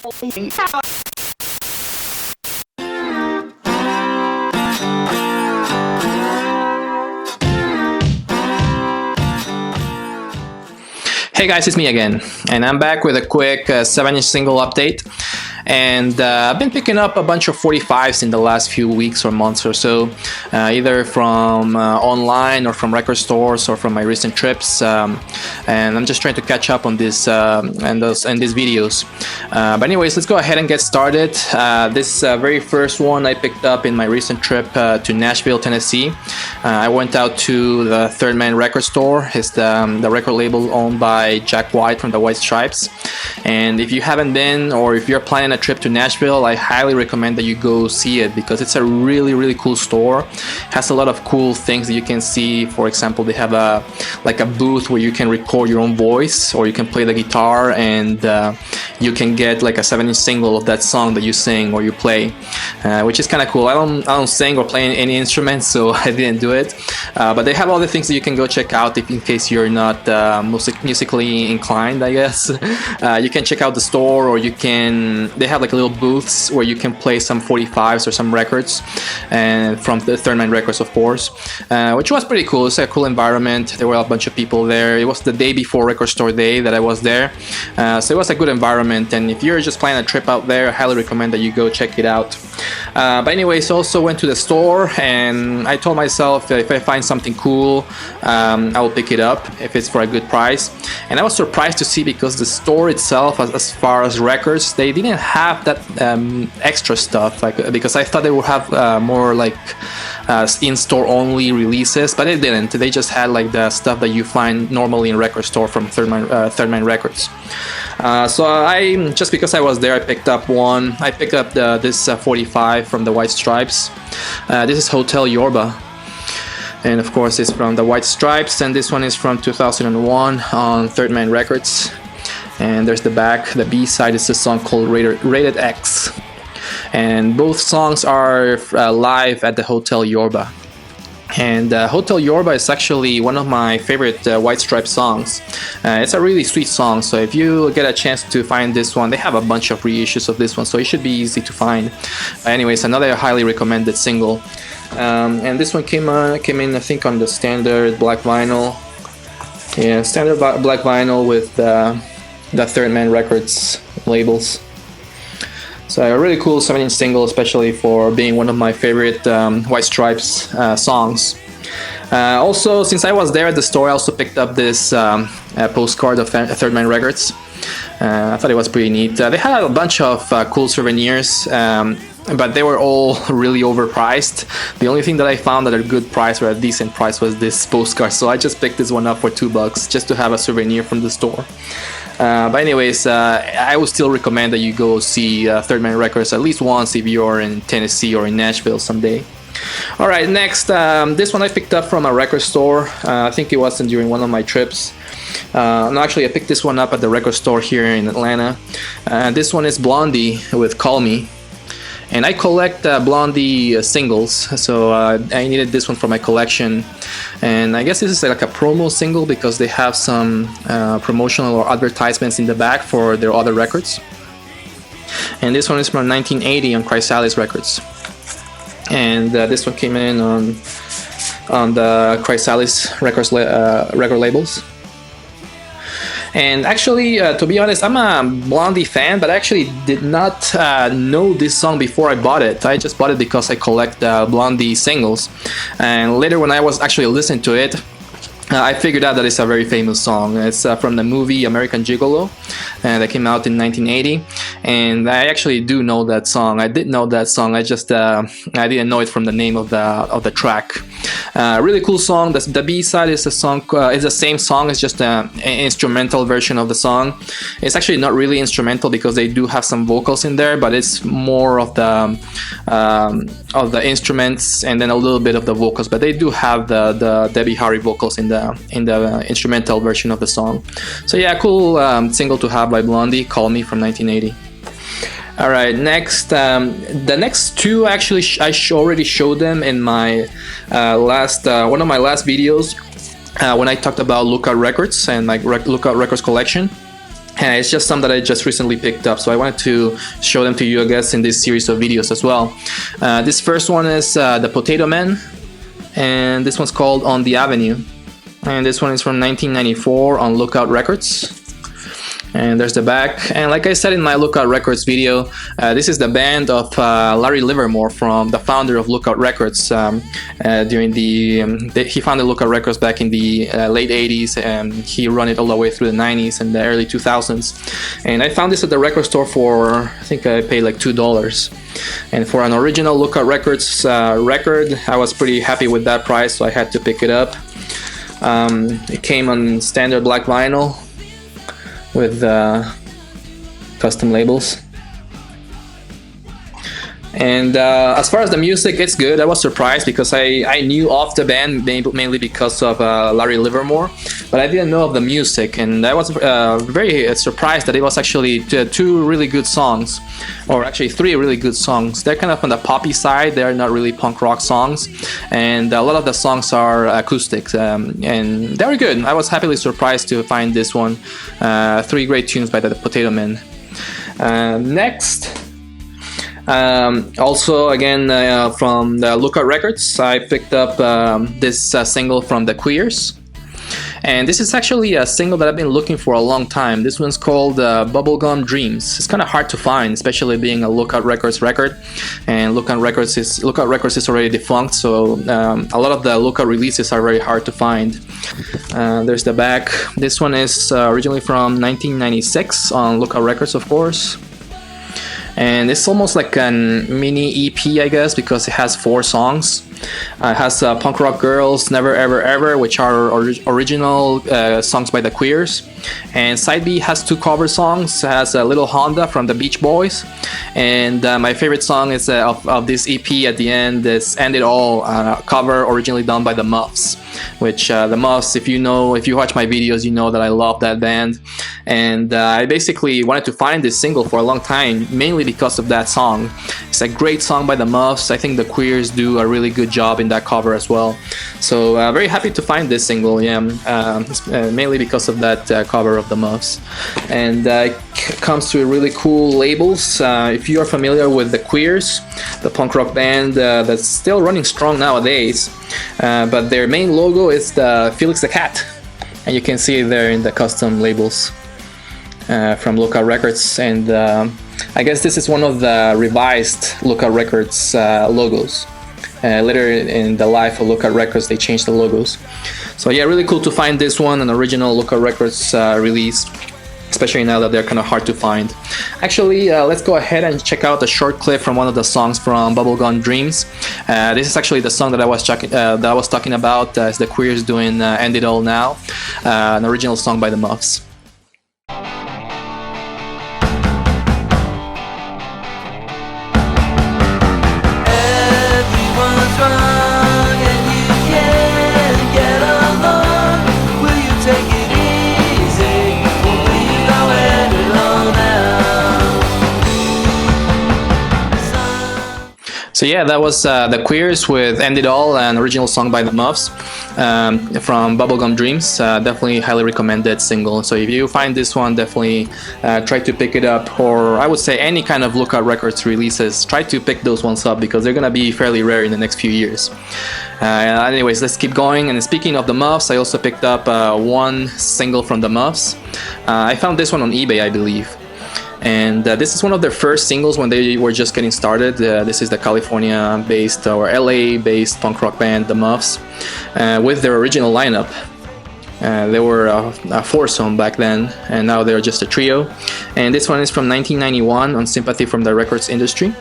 Hey guys, it's me again, and I'm back with a quick 7-inch single update. And I've been picking up a bunch of 45s in the last few weeks or months or so, either from online or from record stores or from my recent trips, and I'm just trying to catch up on this and these videos. But anyways, let's go ahead and get started. This very first one I picked up in my recent trip to Nashville, Tennessee. I went out to the Third Man record store. It's the record label owned by Jack White from the White Stripes. And if you haven't been, or if you're planning a trip to Nashville, I highly recommend that you go see it, because it's a really cool store. It has a lot of cool things that you can see. For example, they have a booth where you can record your own voice, or you can play the guitar, and you can get like a 7-inch single of that song that you sing or you play, which is kind of cool. I don't sing or play any instruments, so I didn't do it, but they have other things that you can go check out in case you're not musically inclined, I guess. You can check out the store, or they have like little booths where you can play some 45s or some records, and from the Third Man Records, of course, which was pretty cool. It's a cool environment. There were a bunch of people there. It was the day before Record Store Day that I was there, so it was a good environment. And if you're just planning a trip out there, I highly recommend that you go check it out. But anyways, also went to the store, and I told myself if I find something cool, I will pick it up if it's for a good price. And I was surprised to see, because the store itself, as far as records, they didn't have that extra stuff, because I thought they would have more like in-store only releases, but it didn't. They just had like the stuff that you find normally in record store from Third Man Records. So just because I was there, I picked up one. I picked up this 45 from the White Stripes. This is Hotel Yorba, and of course it's from the White Stripes, and this one is from 2001 on Third Man Records. And there's the back. The B-side is a song called Rated X, and both songs are live at the Hotel Yorba. And Hotel Yorba is actually one of my favorite White Stripes songs. It's a really sweet song, so if you get a chance to find this one, they have a bunch of reissues of this one, so it should be easy to find. Anyways, another highly recommended single. And this one came in, I think, on the standard black vinyl. Yeah, standard black vinyl with the Third Man Records labels. So a really cool 7-inch single, especially for being one of my favorite White Stripes songs. Also, since I was there at the store, I also picked up this postcard of Third Man Records. I thought it was pretty neat. They had a bunch of cool souvenirs, but they were all really overpriced. The only thing that I found at a good price, or a decent price, was this postcard. So I just picked this one up for $2 just to have a souvenir from the store. But anyways, I would still recommend that you go see Third Man Records at least once if you're in Tennessee or in Nashville someday. Alright, next, this one I picked up from a record store. I think it was during one of my trips. No, actually, I picked this one up at the record store here in Atlanta. This one is Blondie with Call Me. And I collect Blondie singles, so I needed this one for my collection. And I guess this is like a promo single, because they have some promotional or advertisements in the back for their other records. And this one is from 1980 on Chrysalis Records. And this one came in on the Chrysalis Records record labels. And actually, to be honest, I'm a Blondie fan, but I actually did not know this song before I bought it. I just bought it because I collect Blondie singles. And later, when I was actually listening to it, I figured out that it's a very famous song. It's from the movie American Gigolo, that came out in 1980, and I actually do know that song. I did know that song. I just I didn't know it from the name of the track. Really cool song. The B-side is a song. It's the same song. It's just an instrumental version of the song. It's actually not really instrumental, because they do have some vocals in there, but it's more of the instruments and then a little bit of the vocals. But they do have the Debbie Harry vocals in the instrumental version of the song. So yeah, cool single to have by Blondie, Call Me, from 1980. Alright, next, the next two, actually I already showed them in my one of my last videos, when I talked about Lookout Records and my Lookout Records collection. and it's just some that I just recently picked up, so I wanted to show them to you, I guess, in this series of videos as well. This first one is the Potato Man, and this one's called On the Avenue, and this one is from 1994 on Lookout Records. And there's the back, and like I said in my Lookout Records video, this is the band of Larry Livermore, from the founder of Lookout Records. During he founded Lookout Records back in the late 80s, and he ran it all the way through the 90s and the early 2000s. And I found this at the record store for, I think I paid like $2. And for an original Lookout Records record, I was pretty happy with that price, so I had to pick it up. It came on standard black vinyl with custom labels. And as far as the music, it's good. I was surprised because I knew of the band mainly because of Larry Livermore, but I didn't know of the music, and I was very surprised that it was actually two really good songs, or actually three really good songs. They're kind of on the poppy side, they're not really punk rock songs, and a lot of the songs are acoustics, and they were good. I was happily surprised to find this one. Three great tunes by the Potato Man. Next, also again from the Lookout Records, I picked up this single from the Queers, and this is actually a single that I've been looking for a long time. This one's called Bubblegum Dreams. It's kind of hard to find, especially being a Lookout Records record, and Lookout Records is already defunct, so a lot of the Lookout releases are very hard to find. There's the back. This one is originally from 1996 on Lookout Records, of course. And it's almost like a mini EP, I guess, because it has 4 songs. It has Punk Rock Girls, Never Ever Ever, which are original songs by the Queers. And side B has 2 cover songs. It has Little Honda from the Beach Boys. And my favorite song is of this EP at the end is End It All, cover originally done by the Muffs. Which the Muffs, if you watch my videos, you know that I love that band. And I basically wanted to find this single for a long time, mainly because of that song. It's a great song by the Muffs. I think the Queers do a really good job in that cover as well. So very happy to find this single, yeah, mainly because of that cover of the Muffs. And it comes to really cool labels. If you are familiar with the Queers, the punk rock band that's still running strong nowadays, but their main logo is the Felix the Cat, and you can see it there in the custom labels from Lookout Records. And I guess this is one of the revised Lookout Records logos. Later in the life of Lookout Records, they changed the logos. So yeah, really cool to find this one, an original Lookout Records release, especially now that they're kind of hard to find. Actually, let's go ahead and check out a short clip from one of the songs from Bubblegum Dreams. This is actually the song that I was talking about. It's the Queers doing End It All Now, an original song by the Muffs. So yeah, that was the Queers with End It All, an original song by the Muffs from Bubblegum Dreams. Definitely highly recommended single. So if you find this one, definitely try to pick it up, or I would say any kind of Lookout Records releases, try to pick those ones up because they're gonna be fairly rare in the next few years. Anyways, let's keep going. And speaking of the Muffs, I also picked up one single from the Muffs. I found this one on eBay, I believe. And this is one of their first singles when they were just getting started. This is the California-based or LA-based punk rock band, the Muffs, with their original lineup. They were a foursome back then, and now they're just a trio. And this one is from 1991 on Sympathy from the Records Industry.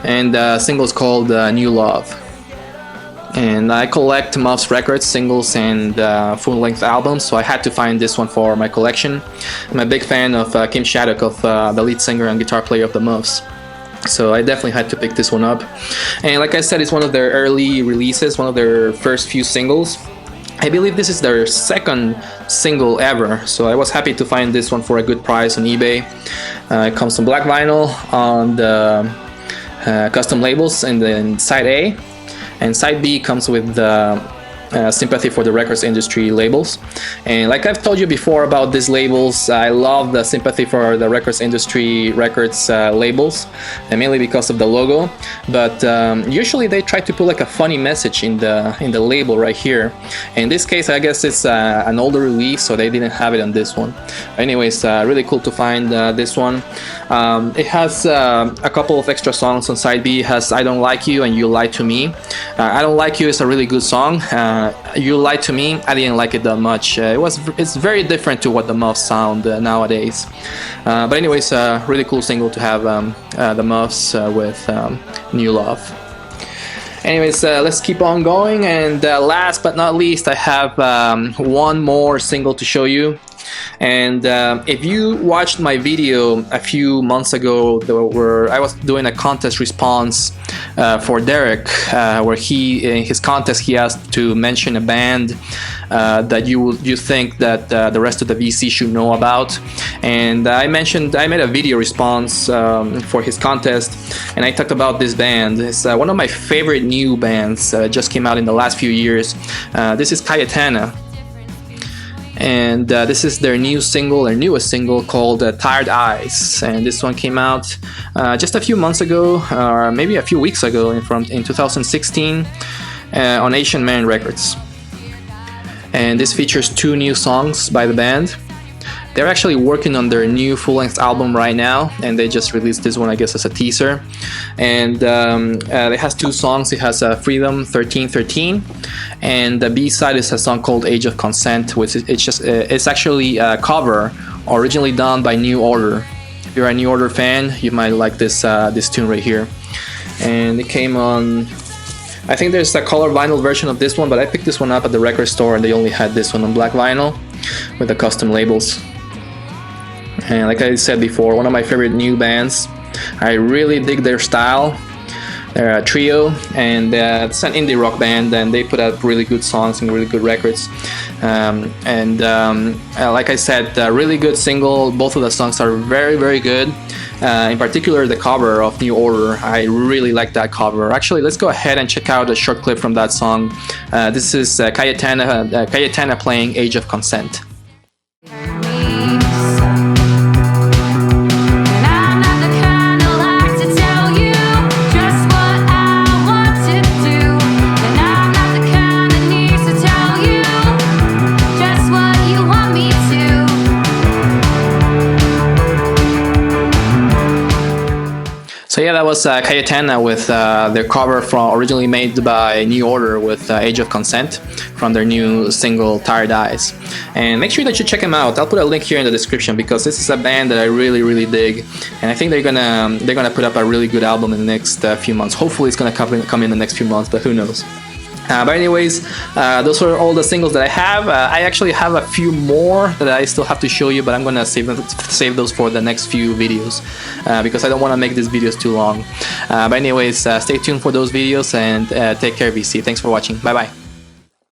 And the single is called New Love. And I collect Muffs records, singles, and full-length albums, so I had to find this one for my collection. I'm a big fan of Kim Shattuck, of the lead singer and guitar player of the Muffs. So I definitely had to pick this one up. And like I said, it's one of their early releases, one of their first few singles. I believe this is their second single ever, so I was happy to find this one for a good price on eBay. It comes on black vinyl on the custom labels, and then side A. And side B comes with the sympathy for the records industry labels. And like I've told you before about these labels, I love the sympathy for the records industry records labels, and mainly because of the logo. But usually they try to put like a funny message in the label right here. In this case, I guess it's an older release, so they didn't have it on this one. Anyways, really cool to find this one. It has a couple of extra songs on side B. It has I Don't Like You and You Lied to Me. I Don't Like You is a really good song. You Lied to Me, I didn't like it that much. It's very different to what the Muffs sound nowadays. But anyways, really cool single to have the Muffs with New Love. Anyways, let's keep on going, and last but not least, I have one more single to show you. And if you watched my video a few months ago where I was doing a contest response for Derek, where in his contest he asked to mention a band that you think that the rest of the VC should know about, and I made a video response for his contest, and I talked about this band. It's one of my favorite new bands that just came out in the last few years. This is Cayetana. And this is their newest single called Tired Eyes, and this one came out just a few months ago, or maybe a few weeks ago, in 2016 on Asian Man Records. And this features 2 new songs by the band. They're actually working on their new full-length album right now, and they just released this one, I guess, as a teaser. And it has 2 songs. It has Freedom 1313, and the B-side is a song called Age of Consent, which it's actually a cover originally done by New Order. If you're a New Order fan, you might like this tune right here. And it came on, I think there's a color vinyl version of this one, but I picked this one up at the record store, and they only had this one on black vinyl with the custom labels. And like I said before, one of my favorite new bands. I really dig their style. They're a trio, and it's an indie rock band, and they put out really good songs and really good records. Like I said, a really good single. Both of the songs are very, very good. In particular, the cover of New Order. I really like that cover. Actually, let's go ahead and check out a short clip from that song. This is Cayetana playing Age of Consent. So yeah, that was Cayetana with their cover originally made by New Order with Age of Consent from their new single Tired Eyes. And make sure that you check them out. I'll put a link here in the description because this is a band that I really, really dig, and I think they're gonna put up a really good album in the next few months. Hopefully, it's gonna come in the next few months, but who knows? But anyways, those are all the singles that I have. I actually have a few more that I still have to show you, but I'm gonna save those for the next few videos because I don't want to make these videos too long. But anyways, stay tuned for those videos, and take care, VC. Thanks for watching. Bye bye.